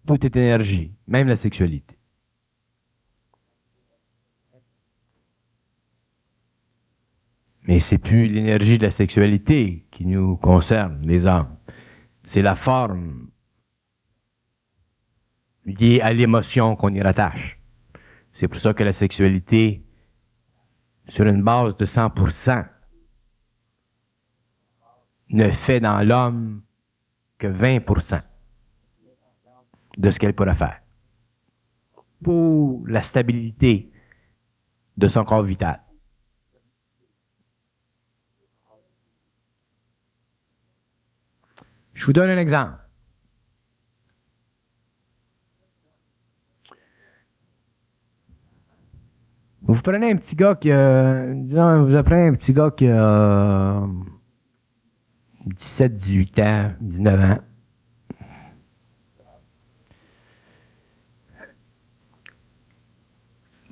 Tout est énergie, même la sexualité. Mais c'est plus l'énergie de la sexualité qui nous concerne, les hommes. C'est la forme liée à l'émotion qu'on y rattache. C'est pour ça que la sexualité, sur une base de 100%, ne fait dans l'homme que 20% de ce qu'elle pourrait faire pour la stabilité de son corps vital. Je vous donne un exemple. Vous prenez un petit gars qui a, disons, vous apprenez un petit gars qui a 17, 18 ans, 19 ans.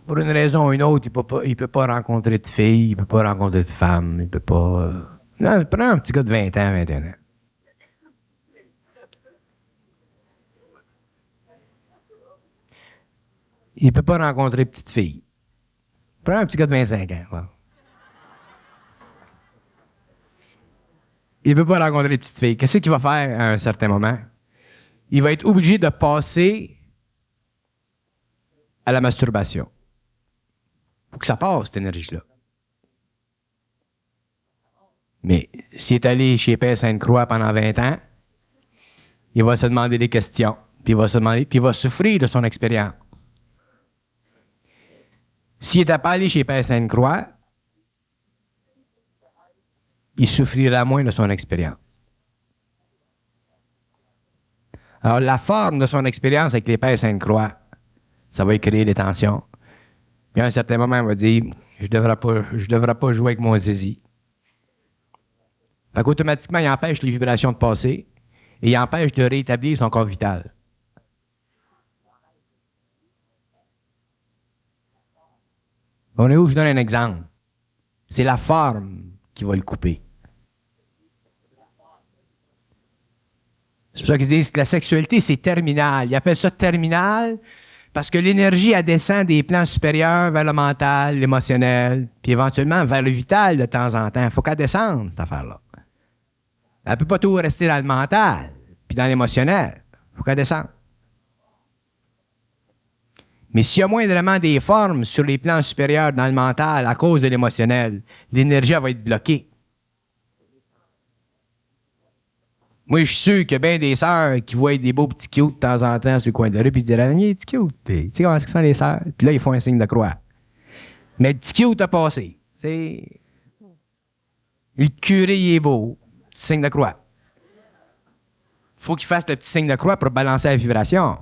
Pour une raison ou une autre, il peut pas rencontrer de filles, il peut pas rencontrer de femmes, il peut pas... Non, prenez un petit gars de 20 ans, 21 ans. Il peut pas rencontrer de petite fille. Prenez un petit gars de 25 ans. Wow. Il peut pas rencontrer de petite fille. Qu'est-ce qu'il va faire à un certain moment? Il va être obligé de passer à la masturbation. Faut que ça passe, cette énergie-là. Mais s'il est allé chez Père Sainte-Croix pendant 20 ans, il va se demander des questions, puis il va souffrir de son expérience. S'il n'était pas allé chez Père Sainte-Croix, il souffrira moins de son expérience. Alors, la forme de son expérience avec les Pères Sainte-Croix, ça va lui créer des tensions. Puis à un certain moment, il va dire, je devrais pas jouer avec mon zizi. Fait qu'automatiquement, il empêche les vibrations de passer et il empêche de rétablir son corps vital. On est où? Je donne un exemple. C'est la forme qui va le couper. C'est pour ça qu'ils disent que la sexualité, c'est terminal. Ils appellent ça terminal parce que l'énergie, elle descend des plans supérieurs vers le mental, l'émotionnel, puis éventuellement vers le vital de temps en temps. Il faut qu'elle descende, cette affaire-là. Elle ne peut pas tout rester dans le mental, puis dans l'émotionnel. Il faut qu'elle descende. Mais s'il y a moins vraiment des formes sur les plans supérieurs dans le mental à cause de l'émotionnel, l'énergie va être bloquée. Moi, je suis sûr qu'il y a bien des sœurs qui voient des beaux petits cute de temps en temps sur le coin de la rue, puis ils diraient, il est petit cute. Tu sais comment sont les sœurs? Puis là, ils font un signe de croix. Mais le petit cute a passé. T'sais. Le curé, il est beau. Signe de croix. Faut qu'il fasse le petit signe de croix pour balancer la vibration.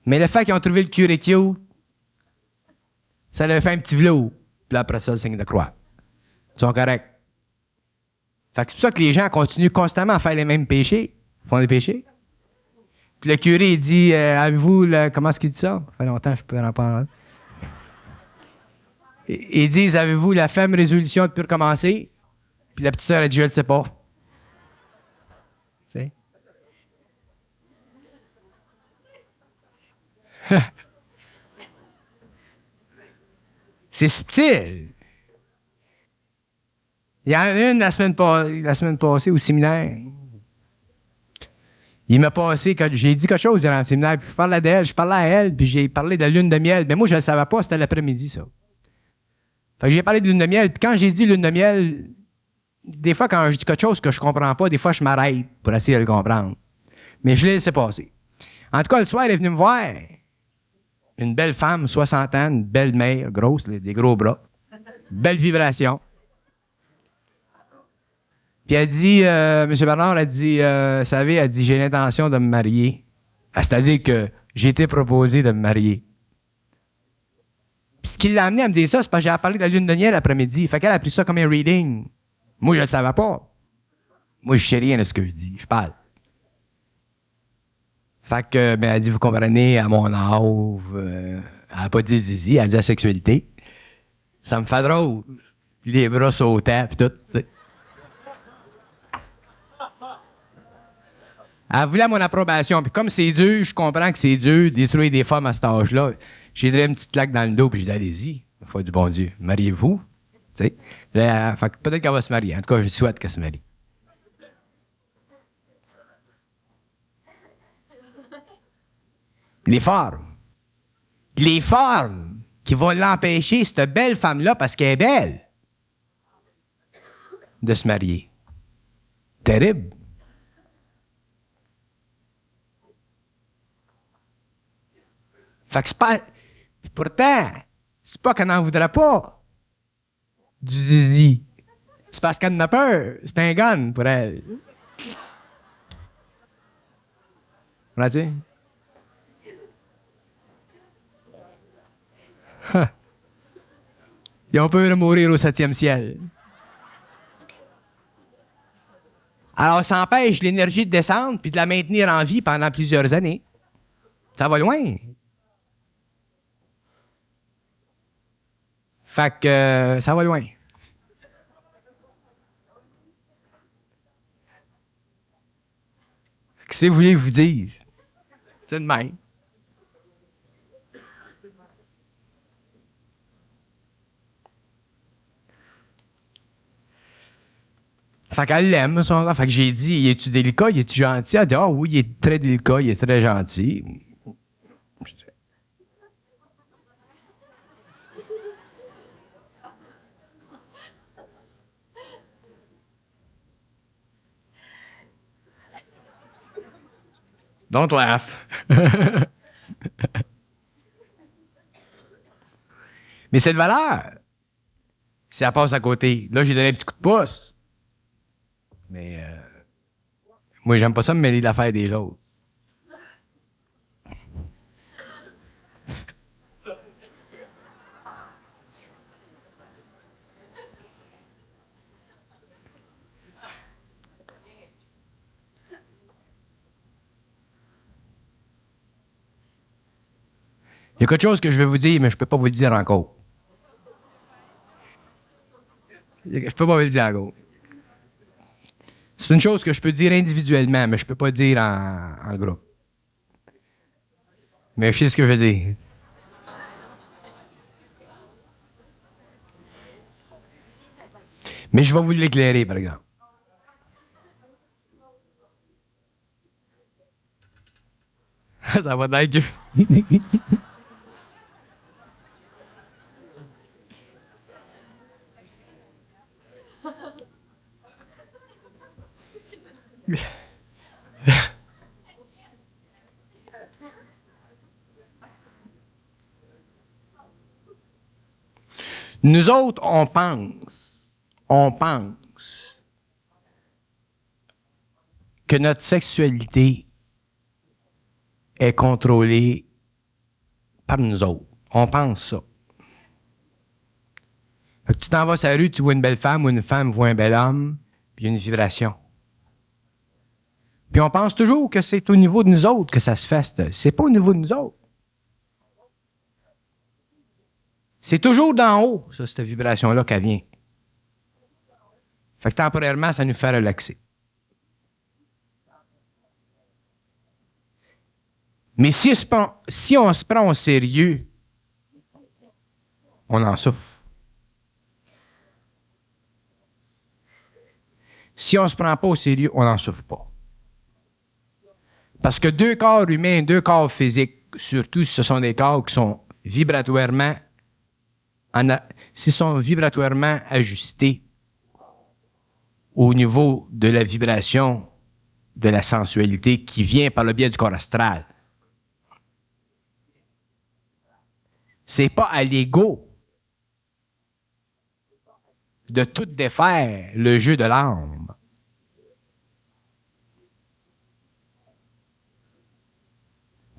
Mais le fait qu'ils ont trouvé le curé cute, ça leur fait un petit velours. Puis après ça, le signe de croix. Ils sont corrects. Fait que c'est pour ça que les gens continuent constamment à faire les mêmes péchés. Ils font des péchés. Puis le curé, il dit, avez-vous, comment est-ce qu'il dit ça? Ça fait longtemps que je peux en parler. Ils disent, avez-vous la ferme résolution de plus recommencer? Puis la petite sœur, elle dit, je ne le sais pas. Tu sais? C'est subtil. Il y en a une la semaine passée au séminaire. Il m'a passé, j'ai dit quelque chose durant le séminaire, puis je parlais à elle, puis j'ai parlé de la lune de miel. Mais moi, je ne le savais pas, c'était l'après-midi, ça. Fait que j'ai parlé de lune de miel, puis quand j'ai dit lune de miel, des fois, quand je dis quelque chose que je comprends pas, des fois, je m'arrête pour essayer de le comprendre. Mais je l'ai laissé passer. En tout cas, le soir, elle est venue me voir. Une belle femme, 60 ans, une belle mère, grosse, des gros bras. Belle vibration. Puis elle dit, M. Bernard, elle dit, vous savez, elle dit, j'ai l'intention de me marier. C'est-à-dire que j'ai été proposé de me marier. Puis ce qui l'a amené à me dire ça, c'est parce que j'ai parlé de la lune de miel l'après-midi. Fait qu'elle a pris ça comme un reading. Moi, je ne le savais pas. Moi, je ne sais rien de ce que je dis. Je parle. Fait que, ben, elle dit, vous comprenez, à mon âge, elle n'a pas dit zizi, elle a dit la sexualité. Ça me fait drôle. Puis les bras sautaient, puis tout. Elle voulait mon approbation. Puis comme c'est dur, je comprends que c'est dur de détruire des femmes à cet âge-là. J'ai donné une petite claque dans le dos, puis je dis, allez-y, foi du bon Dieu, mariez-vous. Tu sais? Fait que peut-être qu'elle va se marier. En tout cas, je souhaite qu'elle se marie. Les femmes. Les femmes qui vont l'empêcher, cette belle femme-là, parce qu'elle est belle, de se marier. Terrible. Fait que c'est pas. Pourtant, c'est pas qu'elle n'en voudrait pas du zizi. C'est parce qu'elle en a peur. C'est un gun pour elle. On a dit? Ils ont peur de mourir au 7e ciel. Alors, ça empêche l'énergie de descendre puis de la maintenir en vie pendant plusieurs années. Ça va loin. Fait que ça va loin. Qu'est-ce que vous voulez que je vous dise? C'est de même. Fait qu'elle l'aime, son gars. Fait que j'ai dit, es-tu délicat, es-tu gentil? Elle a dit, ah oui, il est très délicat, il est très gentil. Don't laugh. Mais c'est de valeur. Si elle passe à côté. Là, j'ai donné un petit coup de pouce. Mais moi, j'aime pas ça me mêler de l'affaire des autres. Il y a quelque chose que je vais vous dire, mais je peux pas vous le dire encore. Je peux pas vous le dire encore. C'est une chose que je peux dire individuellement, mais je peux pas dire en groupe. Mais je sais ce que je veux dire. Mais je vais vous l'éclairer, par exemple. Ça va être que... Nous autres, on pense que notre sexualité est contrôlée par nous autres. On pense ça. Fait que tu t'en vas sur la rue, tu vois une belle femme ou une femme voit un bel homme, puis il y a une vibration. Puis on pense toujours que c'est au niveau de nous autres que ça se fait. C'est pas au niveau de nous autres. C'est toujours d'en haut, ça, cette vibration-là, qu'elle vient. Fait que temporairement, ça nous fait relaxer. Mais si on se prend au sérieux, on en souffre. Si on ne se prend pas au sérieux, on n'en souffre pas. Parce que 2 corps humains, 2 corps physiques, surtout si ce sont des corps qui sont vibratoirement, s'ils sont vibratoirement ajustés au niveau de la vibration de la sensualité qui vient par le biais du corps astral. C'est pas à l'ego de tout défaire le jeu de l'âme.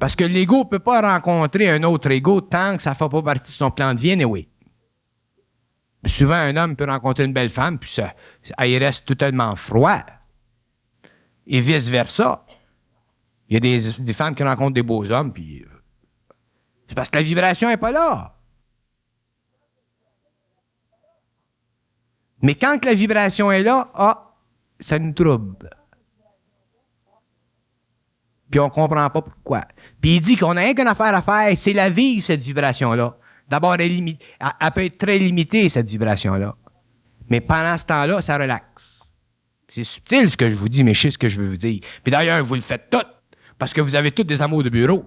Parce que l'ego ne peut pas rencontrer un autre ego tant que ça ne fait pas partie de son plan de vie, anyway. Souvent, un homme peut rencontrer une belle femme, puis ça, il reste totalement froid. Et vice-versa. Il y a des femmes qui rencontrent des beaux hommes, puis c'est parce que la vibration n'est pas là. Mais quand que la vibration est là, ça nous trouble. puis on comprend pas pourquoi. Puis il dit qu'on n'a rien qu'une affaire à faire, c'est la vivre, cette vibration-là. D'abord, elle peut être très limitée, cette vibration-là. Mais pendant ce temps-là, ça relaxe. C'est subtil ce que je vous dis, mais je sais ce que je veux vous dire. Puis d'ailleurs, vous le faites tout, parce que vous avez tous des amours de bureau.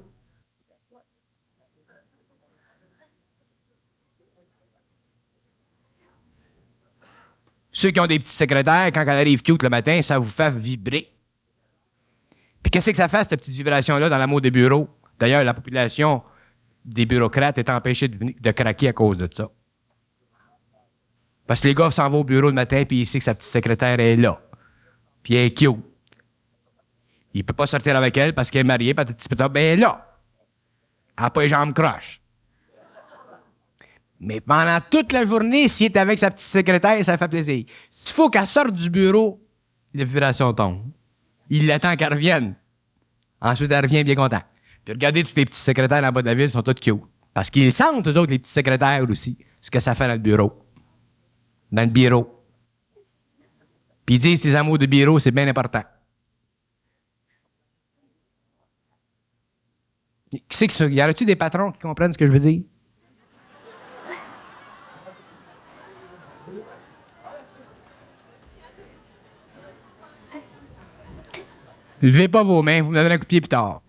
Ceux qui ont des petits secrétaires, quand elle arrive cute le matin, ça vous fait vibrer. Puis qu'est-ce que ça fait, cette petite vibration-là, dans l'amour des bureaux? D'ailleurs, la population des bureaucrates est empêchée de craquer à cause de ça. Parce que les gars s'en vont au bureau le matin, puis il sait que sa petite secrétaire est là. Puis elle est cute. Il peut pas sortir avec elle parce qu'elle est mariée, puis ben elle est là. Elle n'a pas les jambes croches. Mais pendant toute la journée, s'il est avec sa petite secrétaire, ça fait plaisir. S'il faut qu'elle sorte du bureau, les vibrations tombent. Il l'attend qu'elle revienne. Ensuite, elle revient bien content. Puis regardez, tous les petits secrétaires en bas de la ville sont tous cute. Parce qu'ils sentent, eux autres, les petits secrétaires aussi, ce que ça fait dans le bureau. Dans le bureau. Puis ils disent, tes amours de bureau, c'est bien important. Qui c'est que ça? Y a-t-il des patrons qui comprennent ce que je veux dire? Levez pas vos mains, vous me donnez un coup de pied plus tard.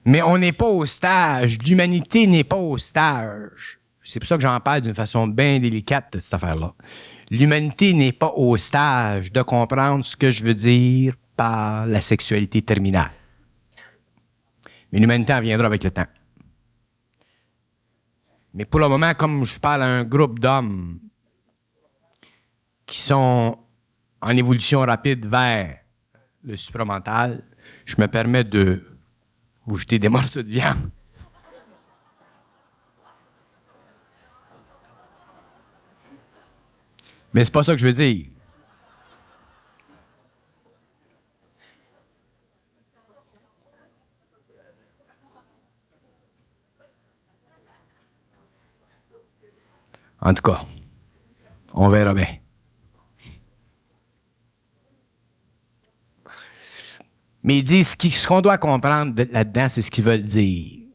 Mais on n'est pas au stage. L'humanité n'est pas au stage. C'est pour ça que j'en parle d'une façon bien délicate de cette affaire-là. L'humanité n'est pas au stage de comprendre ce que je veux dire par la sexualité terminale. Mais l'humanité en viendra avec le temps. Mais pour le moment, comme je parle à un groupe d'hommes qui sont en évolution rapide vers le supramental, je me permets de vous jeter des morceaux de viande. Mais c'est pas ça que je veux dire. En tout cas, on verra bien. Mais ils disent ce qu'on doit comprendre là-dedans, c'est ce qu'ils veulent dire.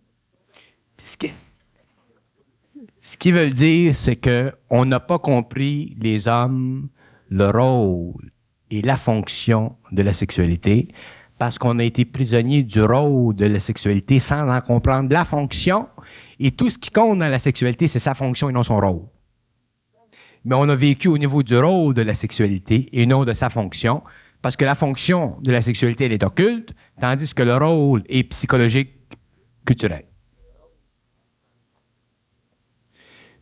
Ce qu'ils veulent dire, c'est qu'on n'a pas compris, les hommes, le rôle et la fonction de la sexualité, parce qu'on a été prisonnier du rôle de la sexualité sans en comprendre la fonction. Et tout ce qui compte dans la sexualité, c'est sa fonction et non son rôle. Mais on a vécu au niveau du rôle de la sexualité et non de sa fonction, parce que la fonction de la sexualité, elle est occulte, tandis que le rôle est psychologique, culturel.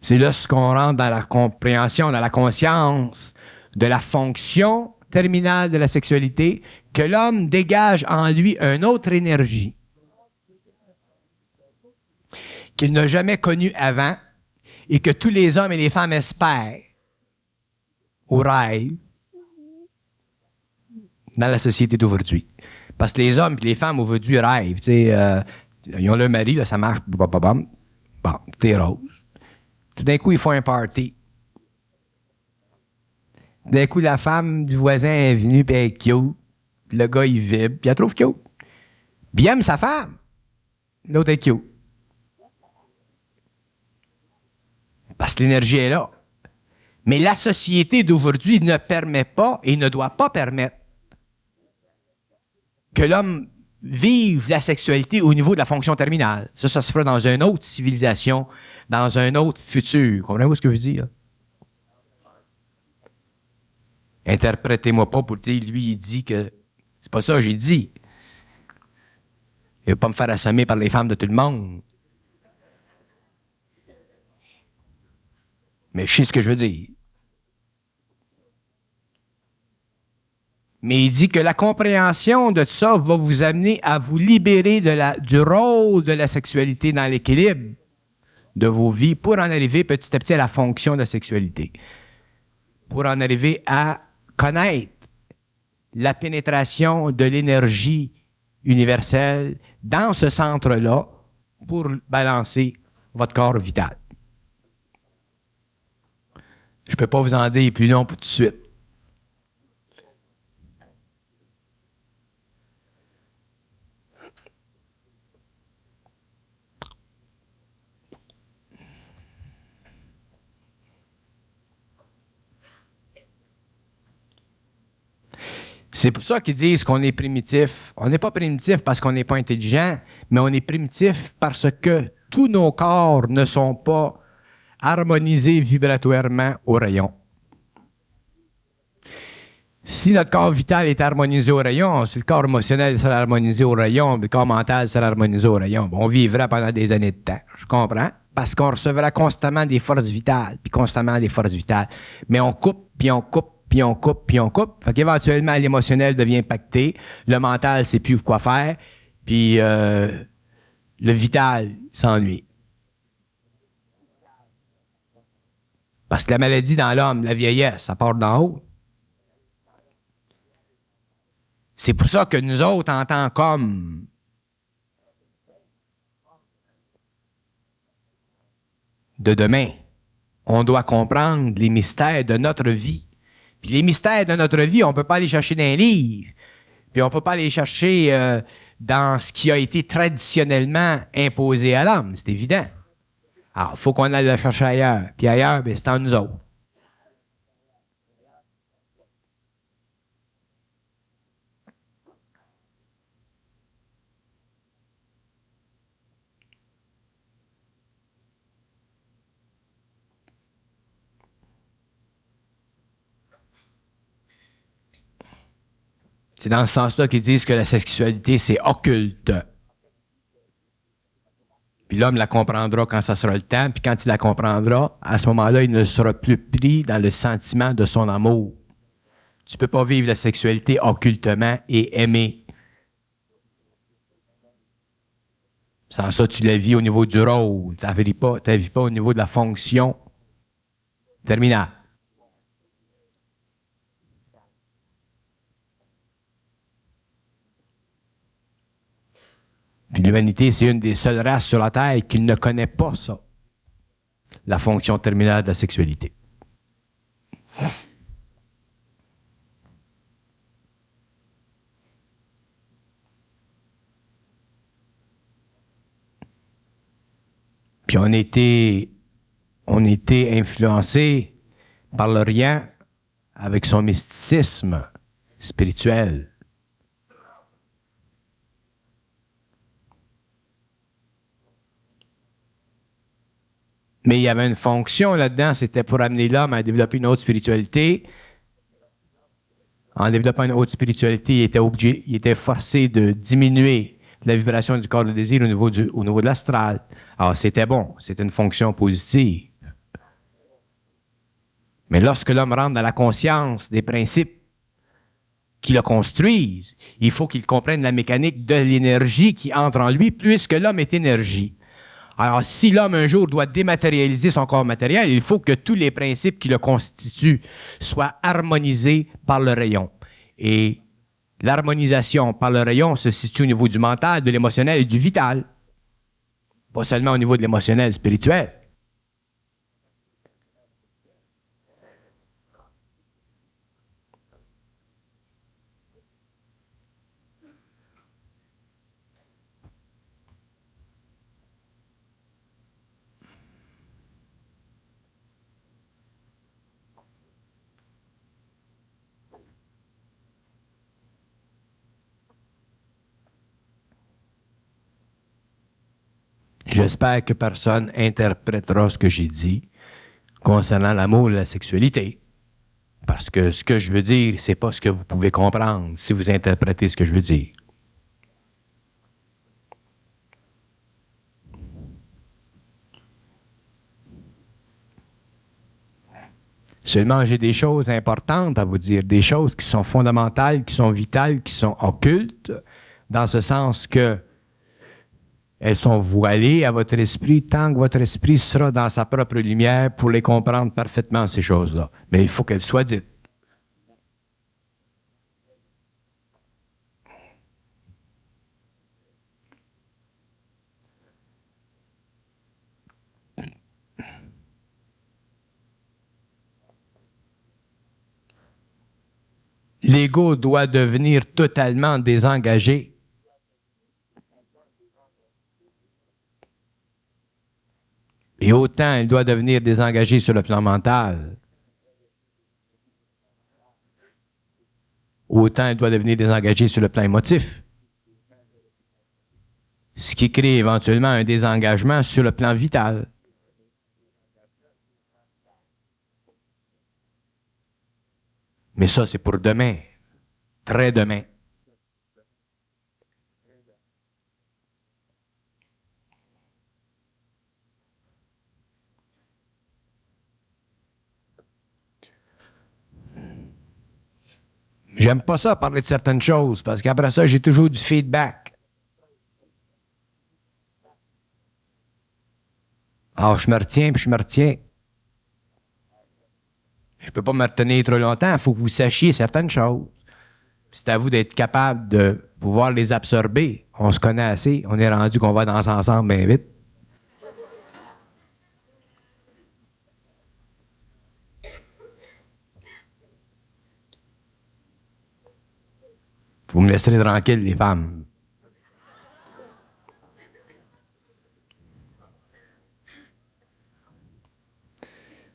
C'est là ce qu'on rentre dans la compréhension, dans la conscience de la fonction terminale de la sexualité, que l'homme dégage en lui une autre énergie qu'il n'a jamais connue avant et que tous les hommes et les femmes espèrent ou rêvent dans la société d'aujourd'hui. Parce que les hommes et les femmes aujourd'hui rêvent. Ils ont leur mari, là, ça marche, bon, t'es rose. Tout d'un coup, ils font un party. D'un coup, la femme du voisin est venue, puis elle est cute. Puis le gars, il vibre, puis il la trouve cute. Puis il aime sa femme. L'autre est cute. Parce que l'énergie est là. Mais la société d'aujourd'hui ne permet pas et ne doit pas permettre que l'homme vive la sexualité au niveau de la fonction terminale. Ça se fera dans une autre civilisation, dans un autre futur. Comprenez-vous ce que je veux dire? Interprétez-moi pas pour dire, lui, il dit que c'est pas ça que j'ai dit. Il ne va pas me faire assommer par les femmes de tout le monde. Mais je sais ce que je veux dire. Mais il dit que la compréhension de ça va vous amener à vous libérer du rôle de la sexualité dans l'équilibre de vos vies pour en arriver petit à petit à la fonction de la sexualité. Pour en arriver à connaître la pénétration de l'énergie universelle dans ce centre-là pour balancer votre corps vital. Je ne peux pas vous en dire plus long pour tout de suite. C'est pour ça qu'ils disent qu'on est primitif. On n'est pas primitif parce qu'on n'est pas intelligent, mais on est primitif parce que tous nos corps ne sont pas harmonisés vibratoirement au rayon. Si notre corps vital est harmonisé au rayon, si le corps émotionnel serait harmonisé au rayon, le corps mental serait harmonisé au rayon, on vivrait pendant des années de temps. Je comprends. Parce qu'on recevra constamment des forces vitales, puis constamment des forces vitales. Mais on coupe, puis on coupe, puis on coupe, puis on coupe. Fait qu'éventuellement, l'émotionnel devient impacté, le mental ne sait plus quoi faire, puis le vital s'ennuie. Parce que la maladie dans l'homme, la vieillesse, ça part d'en haut. C'est pour ça que nous autres, en tant qu'hommes, de demain, on doit comprendre les mystères de notre vie. Puis les mystères de notre vie, on ne peut pas les chercher dans un livre. Puis on ne peut pas les chercher dans ce qui a été traditionnellement imposé à l'homme, c'est évident. Alors, il faut qu'on aille le chercher ailleurs. Puis ailleurs, bien, c'est en nous autres. C'est dans ce sens-là qu'ils disent que la sexualité, c'est occulte. Puis l'homme la comprendra quand ça sera le temps, puis quand il la comprendra, à ce moment-là, il ne sera plus pris dans le sentiment de son amour. Tu ne peux pas vivre la sexualité occultement et aimer. Sans ça, tu la vis au niveau du rôle. Tu ne vis pas au niveau de la fonction terminale. Puis l'humanité, c'est une des seules races sur la Terre qui ne connaît pas ça, la fonction terminale de la sexualité. Puis on était influencé par l'Orient avec son mysticisme spirituel. Mais il y avait une fonction là-dedans, c'était pour amener l'homme à développer une autre spiritualité. En développant une autre spiritualité, il était forcé de diminuer la vibration du corps de désir au niveau de l'astral. Alors, c'était bon, c'était une fonction positive. Mais lorsque l'homme rentre dans la conscience des principes qui le construisent, il faut qu'il comprenne la mécanique de l'énergie qui entre en lui, puisque l'homme est énergie. Alors, si l'homme un jour doit dématérialiser son corps matériel, il faut que tous les principes qui le constituent soient harmonisés par le rayon. Et l'harmonisation par le rayon se situe au niveau du mental, de l'émotionnel et du vital. Pas seulement au niveau de l'émotionnel spirituel. J'espère que personne interprétera ce que j'ai dit concernant l'amour et la sexualité. Parce que ce que je veux dire, c'est pas ce que vous pouvez comprendre si vous interprétez ce que je veux dire. Seulement, j'ai des choses importantes à vous dire, des choses qui sont fondamentales, qui sont vitales, qui sont occultes, dans ce sens que elles sont voilées à votre esprit tant que votre esprit sera dans sa propre lumière pour les comprendre parfaitement, ces choses-là. Mais il faut qu'elles soient dites. L'ego doit devenir totalement désengagé. Et autant il doit devenir désengagé sur le plan mental, autant il doit devenir désengagé sur le plan émotif. Ce qui crée éventuellement un désengagement sur le plan vital. Mais ça, c'est pour demain, très demain. J'aime pas ça parler de certaines choses parce qu'après ça, j'ai toujours du feedback. Ah, je me retiens, puis je me retiens. Je peux pas me retenir trop longtemps, il faut que vous sachiez certaines choses. C'est à vous d'être capable de pouvoir les absorber. On se connaît assez, on est rendu qu'on va danser ensemble bien vite. Vous me laisserez tranquille, les femmes.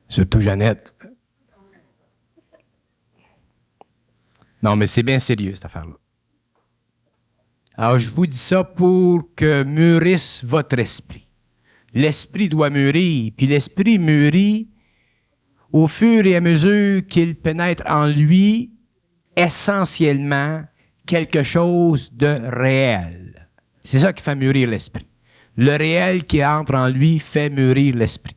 Surtout Jeannette. Non, mais c'est bien sérieux, cette affaire-là. Alors, je vous dis ça pour que mûrisse votre esprit. L'esprit doit mûrir, puis l'esprit mûrit au fur et à mesure qu'il pénètre en lui essentiellement quelque chose de réel. C'est ça qui fait mûrir l'esprit. Le réel qui entre en lui fait mûrir l'esprit.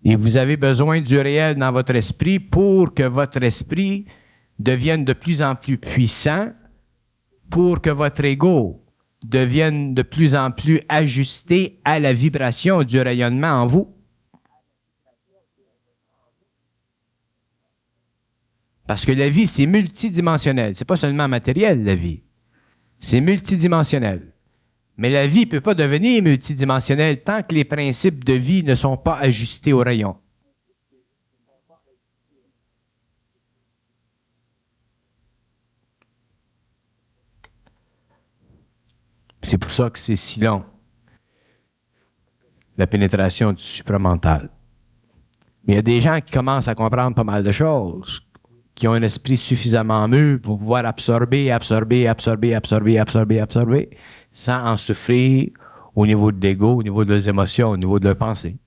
Et vous avez besoin du réel dans votre esprit pour que votre esprit devienne de plus en plus puissant, pour que votre ego devienne de plus en plus ajusté à la vibration du rayonnement en vous. Parce que la vie, c'est multidimensionnel. C'est pas seulement matériel, la vie. C'est multidimensionnel. Mais la vie ne peut pas devenir multidimensionnelle tant que les principes de vie ne sont pas ajustés au rayon. C'est pour ça que c'est si long, la pénétration du supramental. Mais il y a des gens qui commencent à comprendre pas mal de choses, qui ont un esprit suffisamment mûr pour pouvoir absorber, sans en souffrir au niveau de l'ego, au niveau de leurs émotions, au niveau de leurs pensées.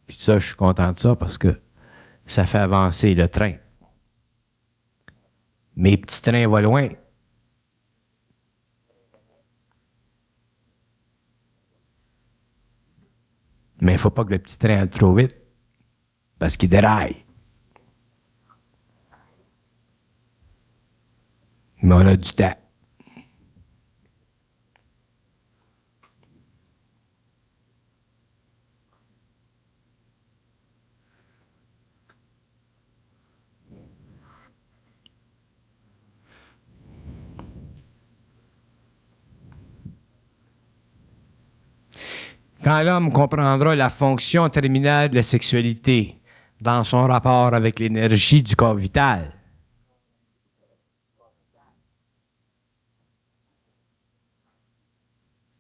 Puis ça, je suis content de ça parce que ça fait avancer le train. Mes petits trains vont loin. Mais il ne faut pas que le petit train aille trop vite parce qu'il déraille. Mais on a du temps. Quand l'homme comprendra la fonction terminale de la sexualité dans son rapport avec l'énergie du corps vital,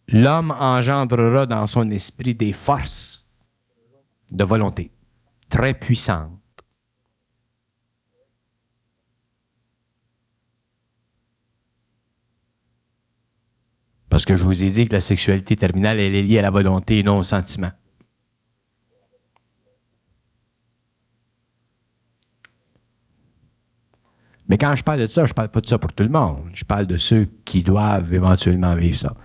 l'homme engendrera dans son esprit des forces de volonté très puissantes. Parce que je vous ai dit que la sexualité terminale, elle est liée à la volonté et non au sentiment. Mais quand je parle de ça, je ne parle pas de ça pour tout le monde. Je parle de ceux qui doivent éventuellement vivre ça.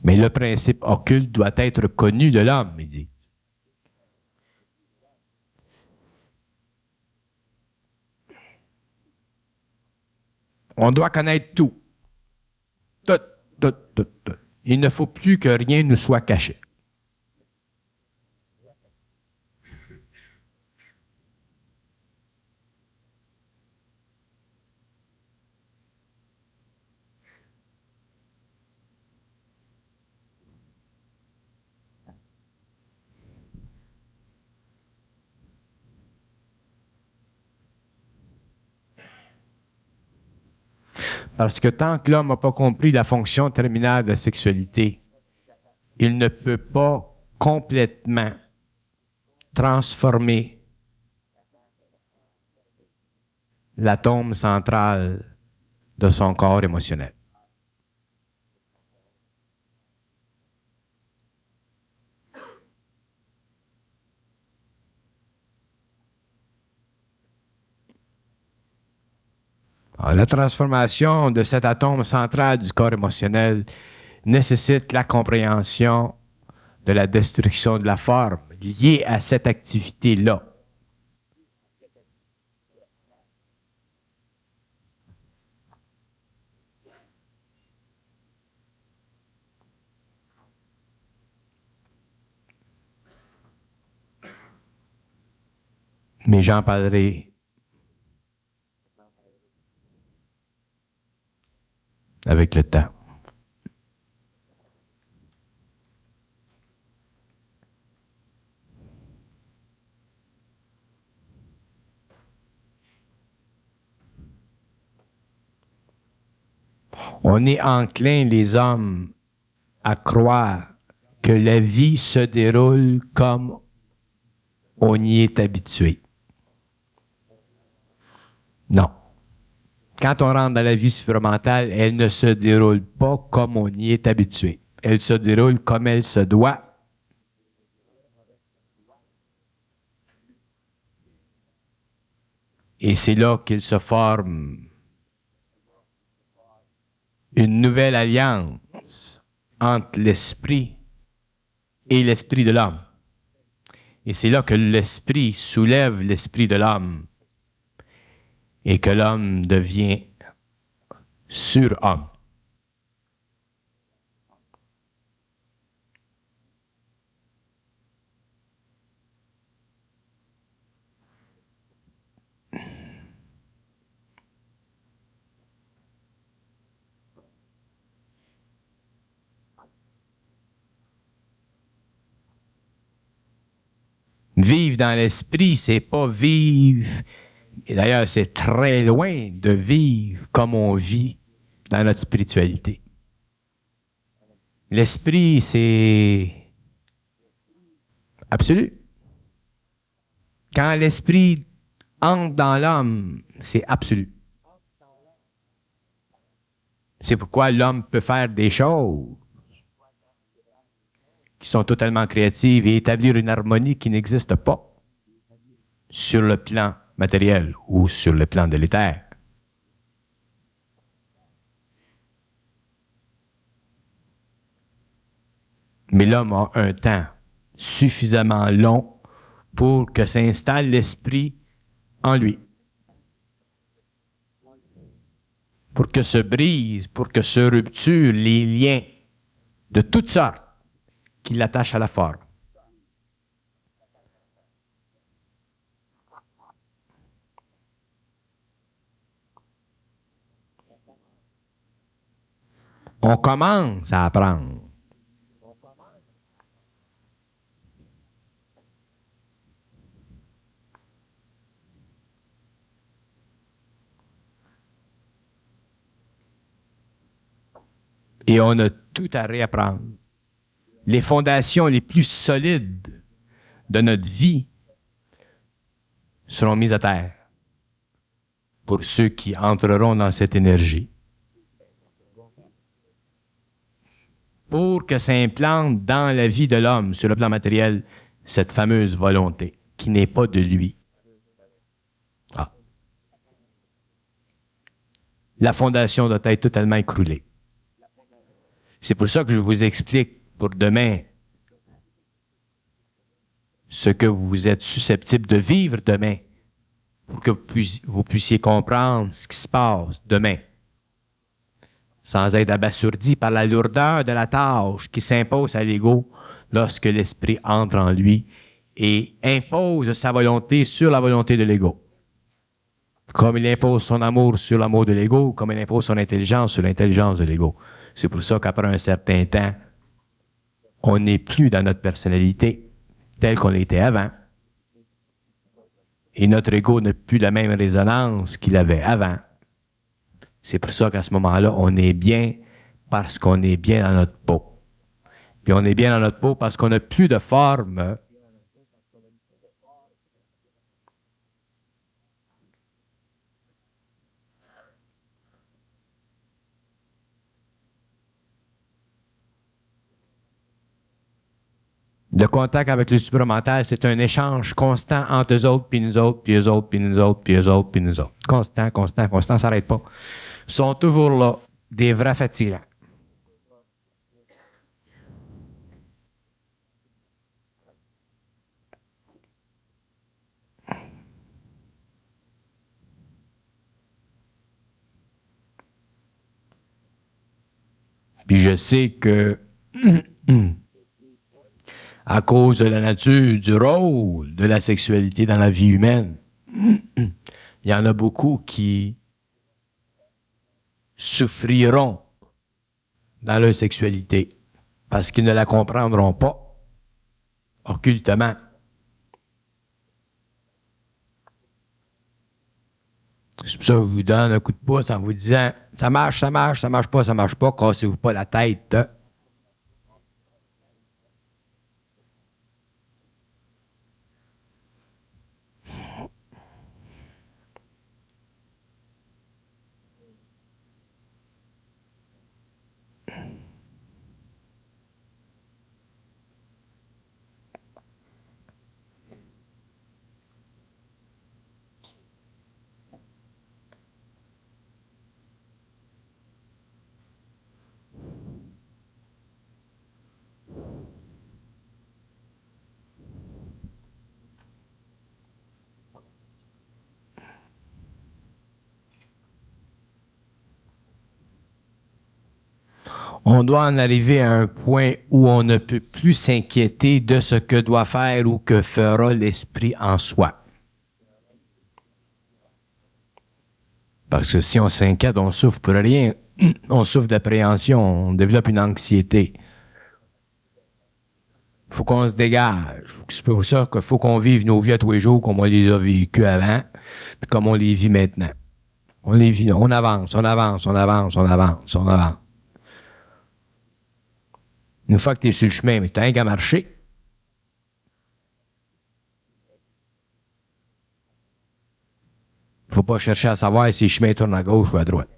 Mais le principe occulte doit être connu de l'homme, il dit. On doit connaître tout. Tout, tout, tout, tout. Il ne faut plus que rien nous soit caché. Parce que tant que l'homme n'a pas compris la fonction terminale de la sexualité, il ne peut pas complètement transformer l'atome central de son corps émotionnel. Alors, la transformation de cet atome central du corps émotionnel nécessite la compréhension de la destruction de la forme liée à cette activité-là. Mais j'en parlerai avec le temps. On est enclin, les hommes, à croire que la vie se déroule comme on y est habitué. Non. Quand on rentre dans la vie supramentale, elle ne se déroule pas comme on y est habitué. Elle se déroule comme elle se doit. Et c'est là qu'il se forme une nouvelle alliance entre l'esprit et l'esprit de l'homme. Et c'est là que l'esprit soulève l'esprit de l'homme et que l'homme devient surhomme. Vivre dans l'esprit, c'est pas vivre, et d'ailleurs c'est très loin de vivre comme on vit dans notre spiritualité. L'esprit, c'est absolu. Quand l'esprit entre dans l'homme, c'est absolu. C'est pourquoi l'homme peut faire des choses qui sont totalement créatives et établir une harmonie qui n'existe pas sur le plan matériel ou sur le plan de l'éther. Mais l'homme a un temps suffisamment long pour que s'installe l'esprit en lui. Pour que se brisent, pour que se rupturent les liens de toutes sortes qui l'attachent à la forme. On commence à apprendre. Et on a tout à réapprendre. Les fondations les plus solides de notre vie seront mises à terre pour ceux qui entreront dans cette énergie. Pour que s'implante dans la vie de l'homme, sur le plan matériel, cette fameuse volonté qui n'est pas de lui. Ah. La fondation doit être totalement écroulée. C'est pour ça que je vous explique pour demain ce que vous êtes susceptible de vivre demain pour que vous puissiez comprendre ce qui se passe demain sans être abasourdi par la lourdeur de la tâche qui s'impose à l'ego lorsque l'esprit entre en lui et impose sa volonté sur la volonté de l'ego. Comme il impose son amour sur l'amour de l'ego, comme il impose son intelligence sur l'intelligence de l'ego. C'est pour ça qu'après un certain temps, on n'est plus dans notre personnalité telle qu'on l'était avant. Et notre ego n'a plus la même résonance qu'il avait avant. C'est pour ça qu'à ce moment-là, on est bien parce qu'on est bien dans notre peau. Puis on est bien dans notre peau parce qu'on n'a plus de forme. Le contact avec le supramental, c'est un échange constant entre eux autres, puis nous autres, puis eux autres, puis nous autres, puis eux autres, puis nous autres. Constant, constant, constant, ça n'arrête pas. Ils sont toujours là, des vrais fatigants. Puis je sais que à cause de la nature, du rôle de la sexualité dans la vie humaine, il y en a beaucoup qui souffriront dans leur sexualité parce qu'ils ne la comprendront pas occultement. C'est pour ça que je vous donne un coup de pouce en vous disant ça marche, ça marche, ça marche pas, cassez-vous pas la tête. On doit en arriver à un point où on ne peut plus s'inquiéter de ce que doit faire ou que fera l'esprit en soi. Parce que si on s'inquiète, on souffre pour rien. On souffre d'appréhension, on développe une anxiété. Il faut qu'on se dégage. C'est pour ça qu'il faut qu'on vive nos vies à tous les jours comme on les a vécues avant, puis comme on les vit maintenant. On les vit, on avance, on avance, on avance, on avance, on avance. Une fois que tu es sur le chemin, mais tu n'as qu'à marcher. Il ne faut pas chercher à savoir si le chemin tourne à gauche ou à droite.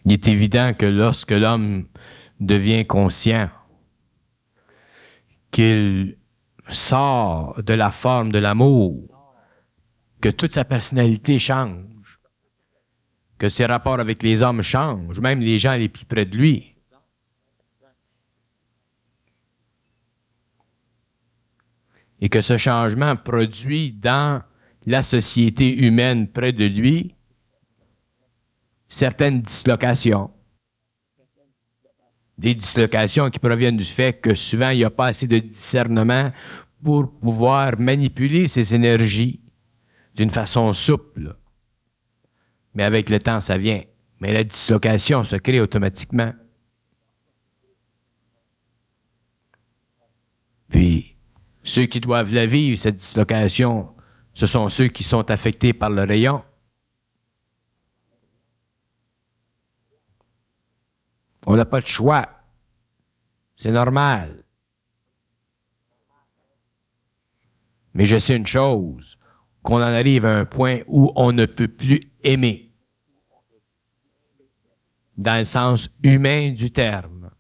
Il est évident que lorsque l'homme devient conscient qu'il sort de la forme de l'amour, que toute sa personnalité change, que ses rapports avec les hommes changent, même les gens les plus près de lui. Et que ce changement produit dans la société humaine près de lui certaines dislocations. Des dislocations qui proviennent du fait que souvent il n'y a pas assez de discernement pour pouvoir manipuler ses énergies d'une façon souple. Mais avec le temps, ça vient. Mais la dislocation se crée automatiquement. Puis, ceux qui doivent la vivre, cette dislocation, ce sont ceux qui sont affectés par le rayon. On n'a pas de choix. C'est normal. Mais je sais une chose, qu'on en arrive à un point où on ne peut plus aimer. Dans le sens humain du terme.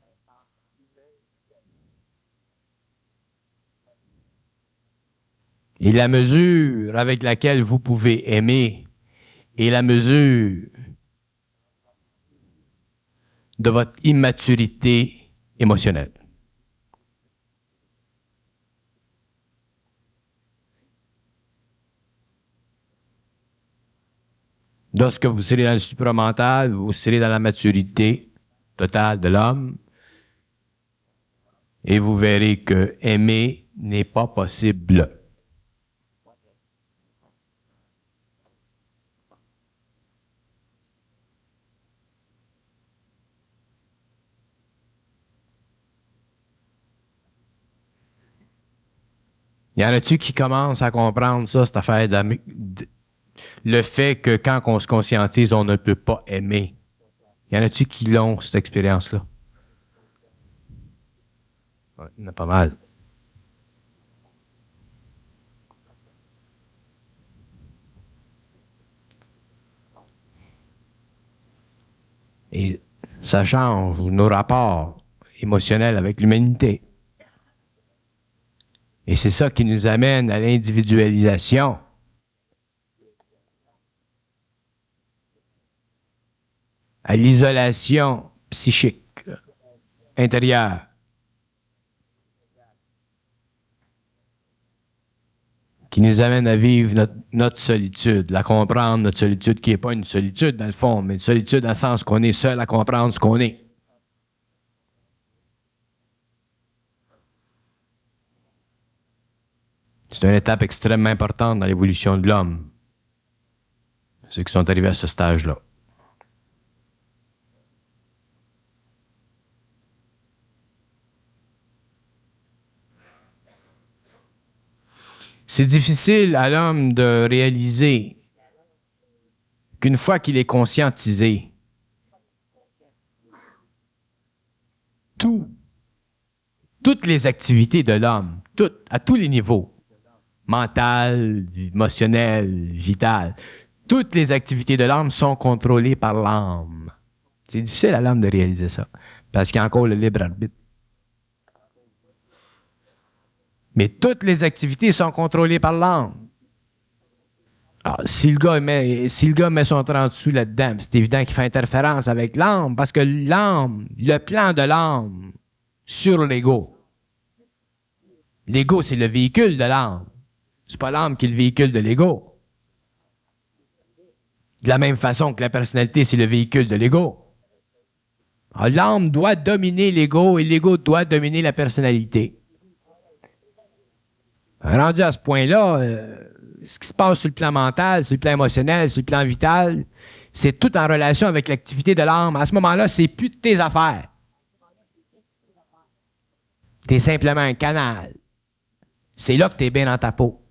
Et la mesure avec laquelle vous pouvez aimer est la mesure de votre immaturité émotionnelle. Lorsque vous serez dans le supramental, vous serez dans la maturité totale de l'homme et vous verrez que aimer n'est pas possible. Il y en a-tu qui commencent à comprendre ça, cette affaire le fait que quand on se conscientise, on ne peut pas aimer. Il y en a-tu qui l'ont, cette expérience-là? Ouais, il y en a pas mal. Et ça change nos rapports émotionnels avec l'humanité. Et c'est ça qui nous amène à l'individualisation. À l'isolation psychique intérieure. Qui nous amène à vivre notre solitude, la comprendre, notre solitude qui n'est pas une solitude dans le fond, mais une solitude dans le sens qu'on est seul à comprendre ce qu'on est. C'est une étape extrêmement importante dans l'évolution de l'homme. Ceux qui sont arrivés à ce stage-là. C'est difficile à l'homme de réaliser qu'une fois qu'il est conscientisé, toutes les activités de l'homme, à tous les niveaux, mental, émotionnel, vital, toutes les activités de l'âme sont contrôlées par l'âme. C'est difficile à l'âme de réaliser ça, parce qu'il y a encore le libre arbitre. Mais toutes les activités sont contrôlées par l'âme. Alors, si le gars met son 30 sous là-dedans, c'est évident qu'il fait interférence avec l'âme, parce que l'âme, le plan de l'âme sur l'ego. L'ego, c'est le véhicule de l'âme. C'est pas l'âme qui est le véhicule de l'ego. De la même façon que la personnalité, c'est le véhicule de l'ego. Alors, l'âme doit dominer l'ego et l'ego doit dominer la personnalité. Rendu à ce point-là, ce qui se passe sur le plan mental, sur le plan émotionnel, sur le plan vital, c'est tout en relation avec l'activité de l'âme. À ce moment-là, c'est plus de tes affaires. T'es simplement un canal. C'est là que t'es bien dans ta peau.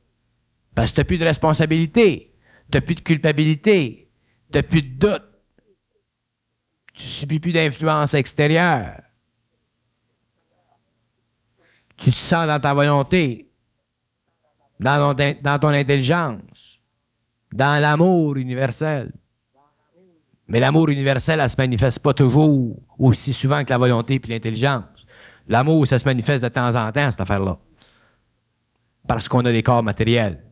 Parce que t'as plus de responsabilité, t'as plus de culpabilité, t'as plus de doute. Tu subis plus d'influence extérieure. Tu te sens dans ta volonté. Dans ton intelligence, dans l'amour universel. Mais l'amour universel, elle ne se manifeste pas toujours aussi souvent que la volonté et l'intelligence. L'amour, ça se manifeste de temps en temps, cette affaire-là. Parce qu'on a des corps matériels.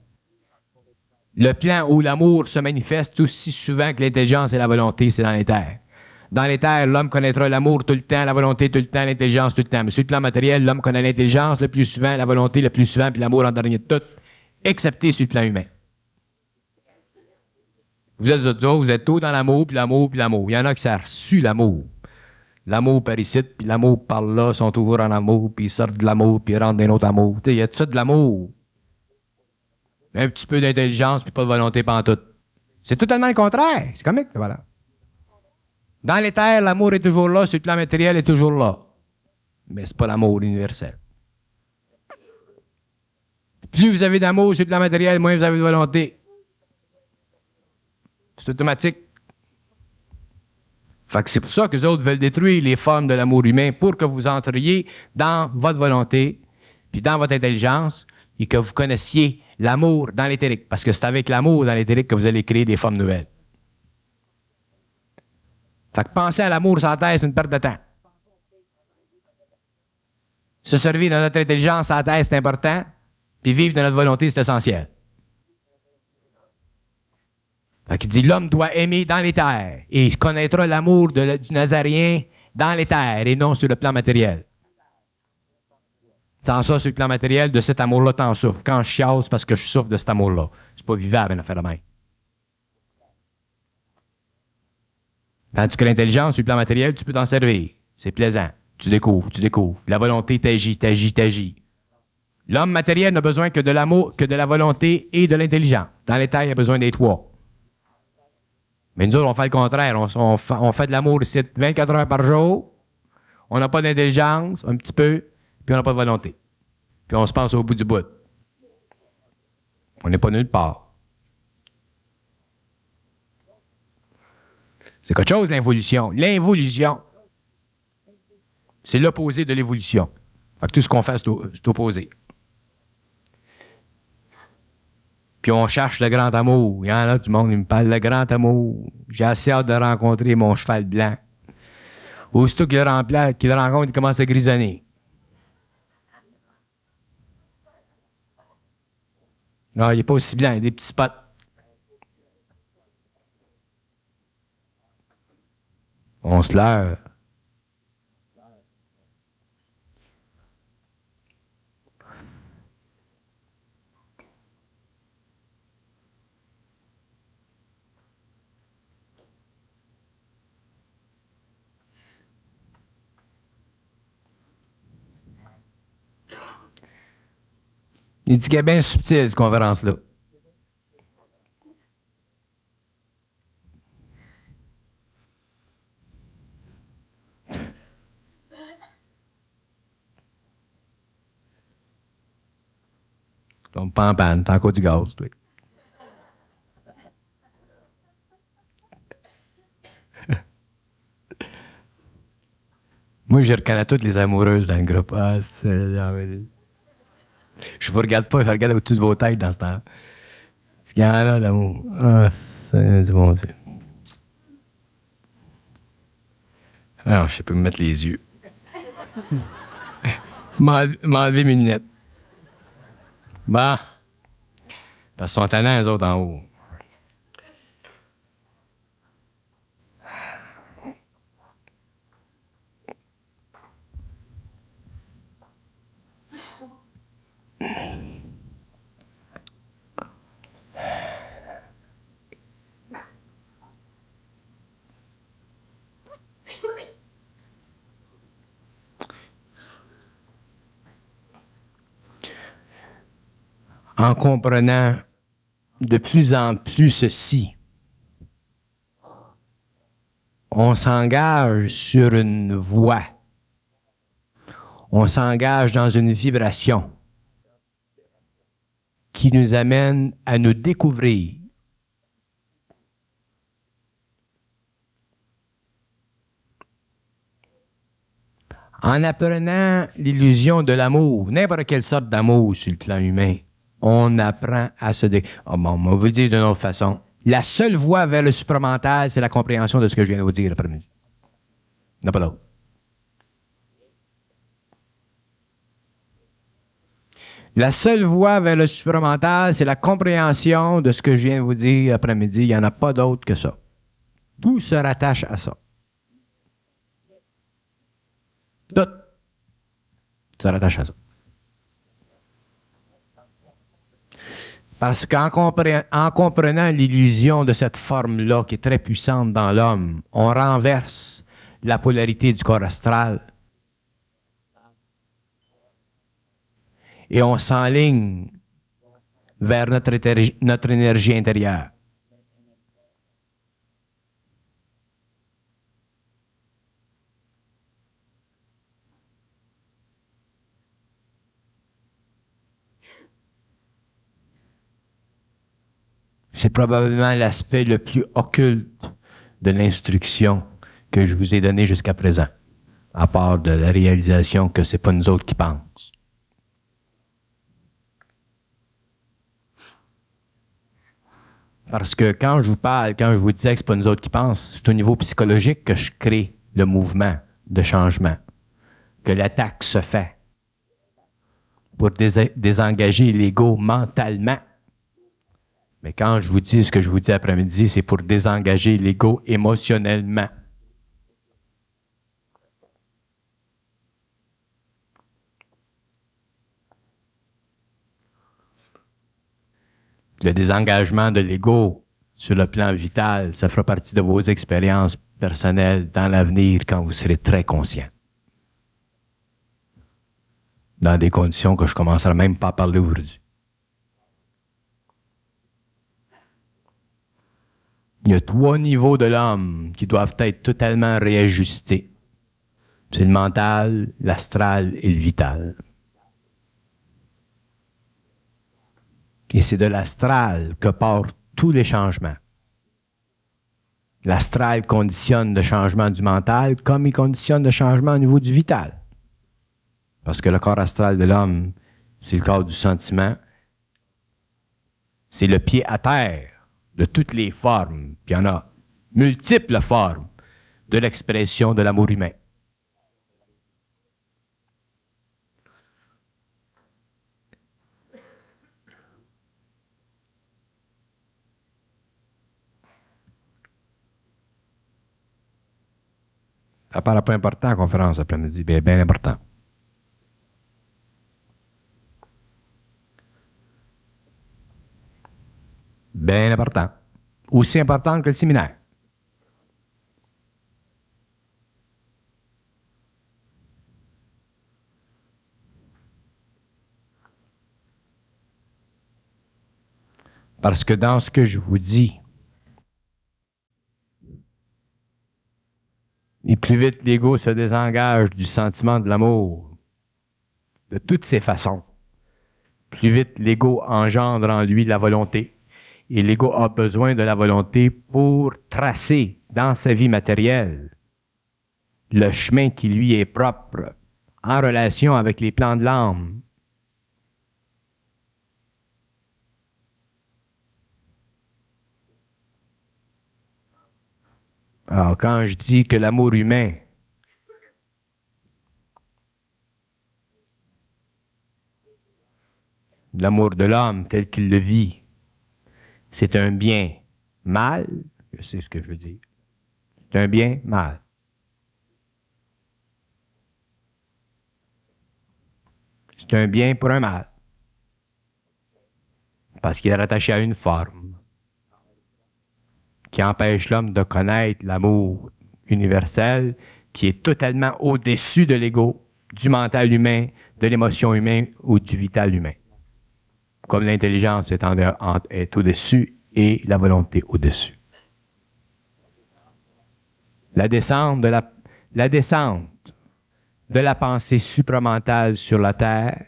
Le plan où l'amour se manifeste aussi souvent que l'intelligence et la volonté, c'est dans les terres. Dans les terres, l'homme connaîtra l'amour tout le temps, la volonté tout le temps, l'intelligence tout le temps. Mais sur le plan matériel, l'homme connaît l'intelligence le plus souvent, la volonté le plus souvent, puis l'amour en dernier de tout, excepté sur le plan humain. Vous êtes tous dans l'amour, puis l'amour, puis l'amour. Il y en a qui s'est reçu l'amour. L'amour par ici, puis l'amour par là, sont toujours en amour, puis ils sortent de l'amour, puis ils rentrent dans un autre amour. Il y a tout ça de l'amour. Un petit peu d'intelligence, puis pas de volonté pantoute. C'est totalement le contraire. C'est comique, voilà. Dans les terres, l'amour est toujours là, sur le plan matériel est toujours là. Mais c'est pas l'amour universel. Plus vous avez d'amour sur le plan matériel, moins vous avez de volonté. C'est automatique. Fait que c'est pour ça que les autres veulent détruire les formes de l'amour humain pour que vous entriez dans votre volonté, puis dans votre intelligence, et que vous connaissiez l'amour dans l'éthérique. Parce que c'est avec l'amour dans l'éthérique que vous allez créer des formes nouvelles. Fait que penser à l'amour sans terre, c'est une perte de temps. Se servir de notre intelligence sans terre, c'est important. Puis vivre de notre volonté, c'est essentiel. Fait qu'il dit, l'homme doit aimer dans les terres. Et il connaîtra l'amour du Nazaréen dans les terres et non sur le plan matériel. Sans ça, sur le plan matériel, de cet amour-là, t'en souffres. Quand je chiale, c'est parce que je souffre de cet amour-là. C'est pas vivable, une affaire de même. Tandis que l'intelligence, sur le plan matériel, tu peux t'en servir. C'est plaisant. Tu découvres. La volonté t'agit. L'homme matériel n'a besoin que de l'amour, que de la volonté et de l'intelligence. Dans les terres, il a besoin des trois. Mais nous autres, on fait le contraire. On fait de l'amour ici 24 heures par jour. On n'a pas d'intelligence, un petit peu, puis on n'a pas de volonté. Puis on se passe au bout du bout. On n'est pas nulle part. C'est quelque chose, l'involution. L'involution, c'est l'opposé de l'évolution. Fait que tout ce qu'on fait, c'est opposé. Puis on cherche le grand amour. Il y en a du monde qui me parle le grand amour. J'ai assez hâte de rencontrer mon cheval blanc. Aussitôt qu'il le rencontre, il commence à grisonner. Non, il n'est pas aussi blanc, il y a des petits spots. On se leurre. Il dit qu'elle est bien subtile, cette conférence-là. Tu tombes pas en panne, t'as encore du gaz, toi. Moi, je reconnais toutes les amoureuses dans le groupe. Ah, je vous regarde pas, je regarde au-dessus de vos têtes dans ce temps. Ce qu'il y en a d'amour. Ah, c'est du bon Dieu. Alors, je peux me mettre les yeux. M'enlever mes lunettes. Bah. Parce qu'ils sont tannants, les autres, en haut. En comprenant de plus en plus ceci, on s'engage sur une voie. On s'engage dans une vibration qui nous amène à nous découvrir. En apprenant l'illusion de l'amour, n'importe quelle sorte d'amour sur le plan humain, on apprend à se découvrir. Oh bon, on va vous le dire d'une autre façon. La seule voie vers le supramental, c'est la compréhension de ce que je viens de vous dire l'après-midi. Il n'y en a pas d'autre. La seule voie vers le supramental, c'est la compréhension de ce que je viens de vous dire après-midi. Il n'y en a pas d'autre que ça. Tout se rattache à ça. Tout se rattache à ça. Parce qu'en comprenant l'illusion de cette forme-là, qui est très puissante dans l'homme, on renverse la polarité du corps astral et on s'enligne vers notre énergie intérieure. C'est probablement l'aspect le plus occulte de l'instruction que je vous ai donnée jusqu'à présent, à part de la réalisation que c'est pas nous autres qui pensent. Parce que quand je vous parle, quand je vous disais que c'est pas nous autres qui pensent, c'est au niveau psychologique que je crée le mouvement de changement, que l'attaque se fait pour désengager l'ego mentalement. Mais quand je vous dis ce que je vous dis après-midi, c'est pour désengager l'ego émotionnellement. Le désengagement de l'ego sur le plan vital, ça fera partie de vos expériences personnelles dans l'avenir quand vous serez très conscient. Dans des conditions que je ne commencerai même pas à parler aujourd'hui. Il y a 3 niveaux de l'homme qui doivent être totalement réajustés. C'est le mental, l'astral et le vital. Et c'est de l'astral que partent tous les changements. L'astral conditionne le changement du mental comme il conditionne le changement au niveau du vital. Parce que le corps astral de l'homme, c'est le corps du sentiment. C'est le pied à terre de toutes les formes. Puis il y en a multiples formes de l'expression de l'amour humain. Ça paraît pas important la conférence après-midi, bien, bien important. Bien important. Aussi important que le séminaire. Parce que dans ce que je vous dis, et plus vite l'ego se désengage du sentiment de l'amour, de toutes ses façons, plus vite l'ego engendre en lui la volonté. Et l'ego a besoin de la volonté pour tracer dans sa vie matérielle le chemin qui lui est propre en relation avec les plans de l'âme. Alors, quand je dis que l'amour humain l'amour de l'homme tel qu'il le vit, c'est un bien mal, je sais ce que je veux dire, c'est un bien mal. C'est un bien pour un mal. Parce qu'il est rattaché à une forme qui empêche l'homme de connaître l'amour universel qui est totalement au-dessus de l'ego, du mental humain, de l'émotion humaine ou du vital humain. Comme l'intelligence est au-dessus et la volonté au-dessus. La descente de la pensée supramentale sur la Terre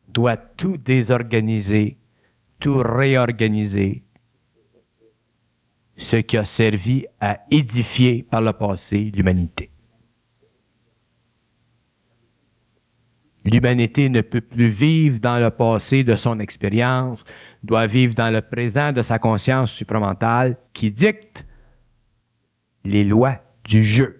doit tout désorganiser, tout réorganiser, ce qui a servi à édifier par le passé l'humanité. L'humanité ne peut plus vivre dans le passé de son expérience, doit vivre dans le présent de sa conscience supramentale qui dicte les lois du jeu.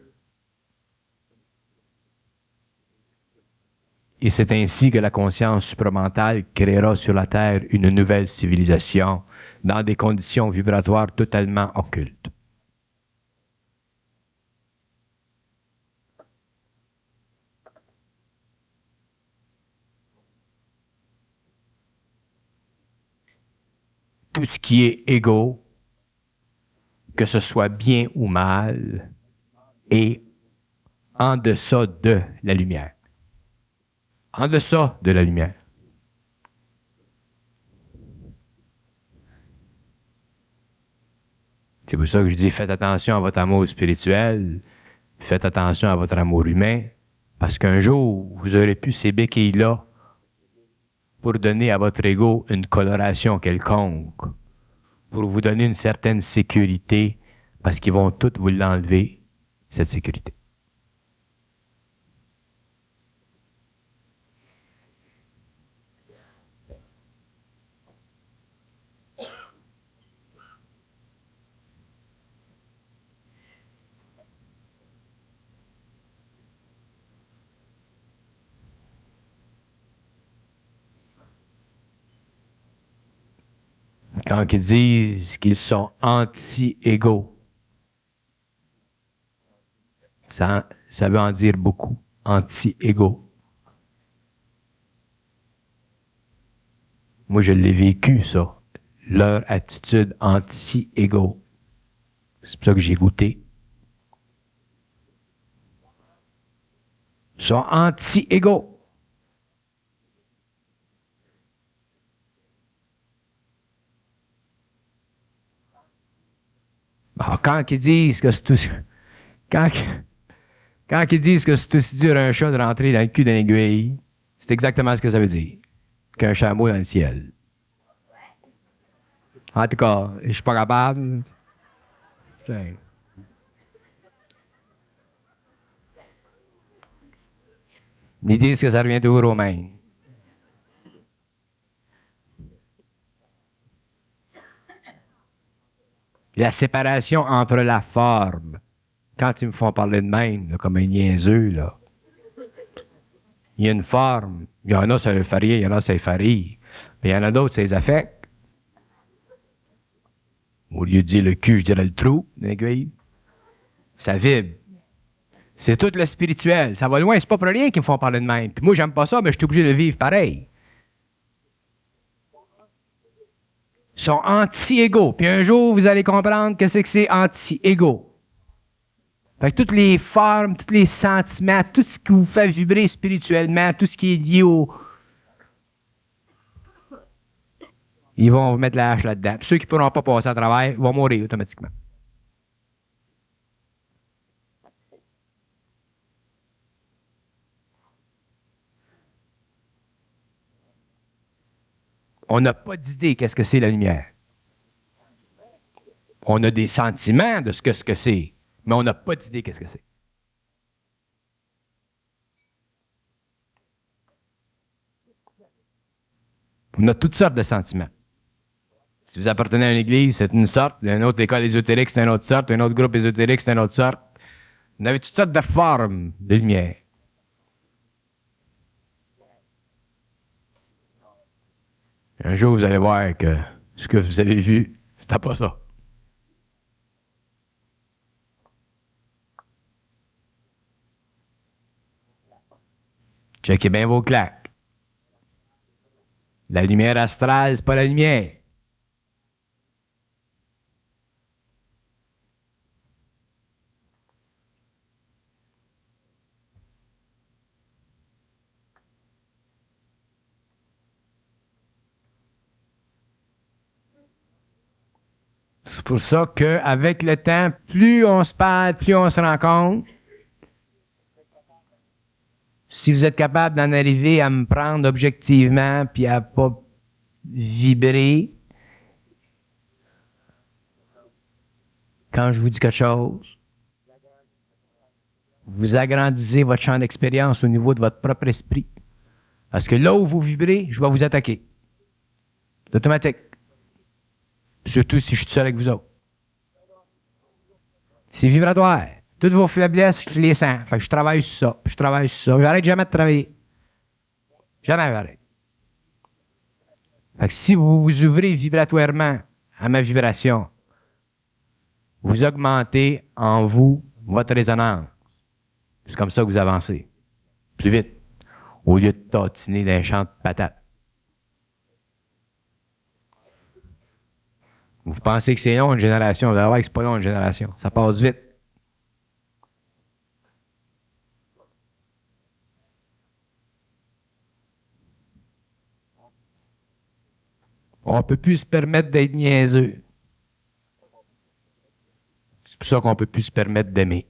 Et c'est ainsi que la conscience supramentale créera sur la Terre une nouvelle civilisation dans des conditions vibratoires totalement occultes. Tout ce qui est égaux, que ce soit bien ou mal, est en deçà de la lumière. En deçà de la lumière. C'est pour ça que je dis, faites attention à votre amour spirituel, faites attention à votre amour humain, parce qu'un jour, vous aurez plus ces béquilles-là pour donner à votre ego une coloration quelconque, pour vous donner une certaine sécurité, parce qu'ils vont toutes vous l'enlever, cette sécurité. Quand ils disent qu'ils sont anti-égaux, ça veut en dire beaucoup, anti-égaux. Moi, je l'ai vécu, ça, leur attitude anti-égaux. C'est pour ça que j'ai goûté. Ils sont anti-égaux. Alors, quand ils disent que c'est aussi, quand ils disent que c'est aussi dur un chat de rentrer dans le cul d'une aiguille, c'est exactement ce que ça veut dire. Qu'un chameau dans le ciel. En tout cas, je suis pas capable. C'est- Ils disent que ça revient toujours au même. La séparation entre la forme. Quand ils me font parler de même, là, comme un niaiseux, là, il y a une forme. Il y en a, ça le fait rire, il y en a, ça le fait rire. Puis il y en a d'autres, ça les affecte. Au lieu de dire le cul, je dirais le trou, l'aiguille. Ça vibre. C'est tout le spirituel. Ça va loin, c'est pas pour rien qu'ils me font parler de même. Puis moi, j'aime pas ça, mais je suis obligé de vivre pareil. Ils sont anti-égaux. Puis un jour, vous allez comprendre que c'est anti-égaux. Fait que toutes les formes, tous les sentiments, tout ce qui vous fait vibrer spirituellement, tout ce qui est lié au... Ils vont vous mettre la hache là-dedans. Puis ceux qui ne pourront pas passer à travers vont mourir automatiquement. On n'a pas d'idée qu'est-ce que c'est la lumière. On a des sentiments de ce que c'est, mais on n'a pas d'idée qu'est-ce que c'est. On a toutes sortes de sentiments. Si vous appartenez à une église, c'est une sorte. Une autre école ésotérique, c'est une autre sorte. Un autre groupe ésotérique, c'est une autre sorte. Vous avez toutes sortes de formes de lumière. Un jour, vous allez voir que ce que vous avez vu, c'était pas ça. Checkez bien vos claques. La lumière astrale, c'est pas la lumière. C'est pour ça qu'avec le temps, plus on se parle, plus on se rencontre. Si vous êtes capable d'en arriver à me prendre objectivement puis à pas vibrer quand je vous dis quelque chose, vous agrandissez votre champ d'expérience au niveau de votre propre esprit. Parce que là où vous vibrez, je vais vous attaquer. C'est automatique. Surtout si je suis seul avec vous autres. C'est vibratoire. Toutes vos faiblesses, je les sens. Fait que je travaille sur ça. Je travaille sur ça. J'arrête jamais de travailler. Jamais j'arrête. Fait que si vous vous ouvrez vibratoirement à ma vibration, vous augmentez en vous votre résonance. C'est comme ça que vous avancez. Plus vite. Au lieu de tatiner d'un champ de patates. Vous pensez que c'est long, une génération. Vous allez voir que c'est pas long, une génération. Ça passe vite. On ne peut plus se permettre d'être niaiseux. C'est pour ça qu'on ne peut plus se permettre d'aimer.